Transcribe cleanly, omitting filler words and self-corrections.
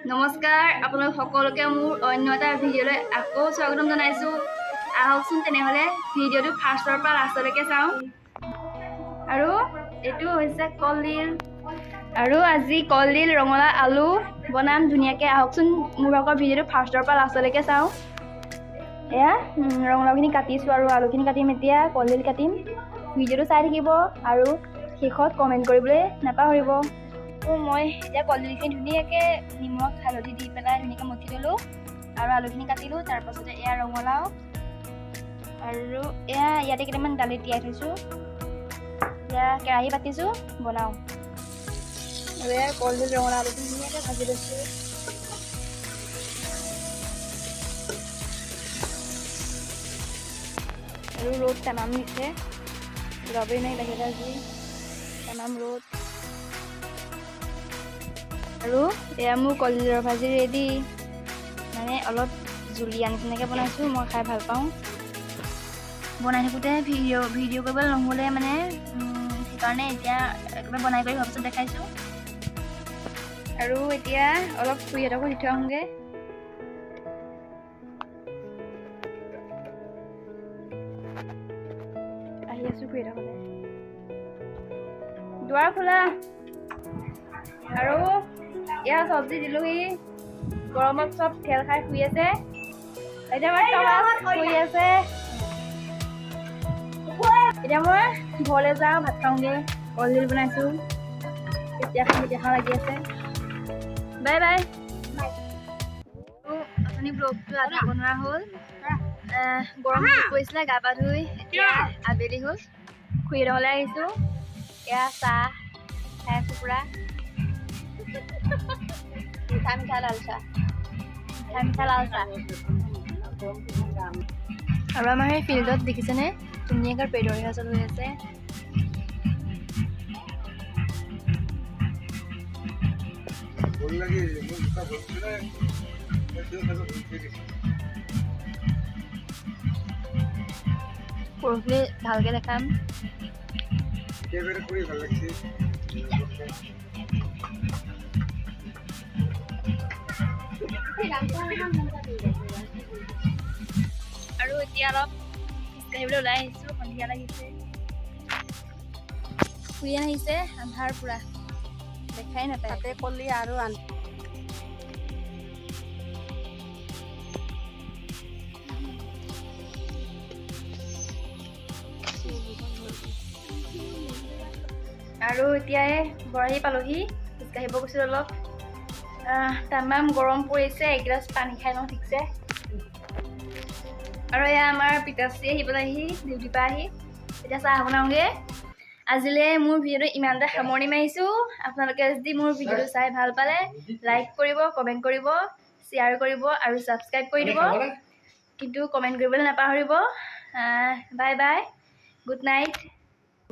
নমস্কাৰ আপোনালোক সকলোকে মোৰ অন্য এটা ভিডিঅ'লৈ আকৌ স্বাগতম জনাইছোঁ। আহকচোন তেনেহ'লে ভিডিঅ'টো ফাৰ্ষ্টৰ পৰা লাষ্টলৈকে চাওঁ। আৰু এইটো হৈছে কলডিল, আৰু আজি কলডিল ৰঙালাও আলু বনাম ধুনীয়াকৈ। আহকচোন মোৰ ভাগৰ ভিডিঅ'টো ফাৰ্ষ্টৰ পৰা লাষ্টলৈকে চাওঁ। এয়া ৰঙালাওখিনি কাটিছোঁ আৰু আলুখিনি কাটিম, এতিয়া কলডিল কাটিম। ভিডিঅ'টো চাই থাকিব আৰু শেষত কমেণ্ট কৰিবলৈ নাপাহৰিব। মই এতিয়া কলডিলখিনি ধুনীয়াকৈ নিমখ হালধি দি পেলাই ধুনীয়াকৈ মঠি ল'লোঁ আৰু আলুখিনি কাটিলোঁ। তাৰপাছতে এয়া ৰঙালাও আৰু এয়া ইয়াতে কেইটামান দালি তিয়াই থৈছোঁ। এতিয়া কেৰাহী পাতিছোঁ, বনাওঁ। আৰু এয়া কলডিল ৰঙালাও আলুখিনি ধুনীয়াকৈ ভাজি লৈছোঁ। আৰু ৰ'দ তামাম দিছে, ওলাবই নাই বাহিৰত আজি, তামাম ৰ'দ। আৰু এয়া মোৰ কলডিলৰ ভাজি ৰেডি। মানে অলপ জুলীয়া নিচিনাকৈ বনাইছোঁ, মই খাই ভাল পাওঁ। বনাই থাকোঁতে ভিডিঅ' কৰিবলৈ নহ'লে মানে সেইকাৰণে এতিয়া একেবাৰে বনাই কৰি হোৱাৰ পাছত দেখাইছোঁ। আৰু এতিয়া অলপ খুৰীহঁতকো দি থৈ আহোঁগৈ। আহি আছোঁ খুৰীহঁতকলৈ, দুৱাৰ খোলা। আৰু এয়া চব্জি দিলোহি, গৰমত চব খেল খাই শুই আছে। এতিয়া মই শুই আছে। এতিয়া মই ঘৰলৈ যাওঁ, ভাত খাওঁগৈ। কলডিল বনাইছোঁ, কেতিয়া খাওঁ লাগি আছে। Bye bye. আপুনি ব্লগটো আজি বনোৱা হ'ল। গৰম পৰিছিলে, গা পা ধুই এতিয়া আবেলি হ'ল, খুৰীহঁতলৈ আহিছোঁ। এয়া চাহ খাই আছোঁ পুৰা, মিঠা মিঠা লাল চাহ, আৰু আমাৰ সেই ফিল্ডত দেখিছেনে ধুনীয়াকৈ পেডৰ ৰিহাৰ্চেল হৈ আছে। পৰহিলৈ ভালকৈ দেখাম। আৰু এতিয়া অলপ খোজকাঢ়িবলৈ ওলাই আহিছোঁ, সন্ধিয়া লাগিছে। শুই আহিছে, আন্ধাৰ পুৰা দেখাই নাপায়। তাতে কলি আৰু আৰু এতিয়া বৰাহি পালোহি, খোজকাঢ়িব গৈছিলোঁ অলপ। তামাম গৰম পৰিছে, এগিলাচ পানী খাই লওঁ ঠিকছে। আৰু এয়া আমাৰ পিতাশ্ৰী আহি পেলাইহি ডিউটিৰ পৰা আহি, এতিয়া চাহ বনাওঁগৈ। আজিলৈ মোৰ ভিডিঅ'টো ইমানতে সামৰণি মাৰিছোঁ। আপোনালোকে যদি মোৰ ভিডিঅ'টো চাই ভাল পালে লাইক কৰিব, কমেণ্ট কৰিব, শ্বেয়াৰ কৰিব আৰু ছাবস্ক্ৰাইব কৰি দিব। কিন্তু কমেণ্ট কৰিবলৈ নাপাহৰিব। Bye bye, good night.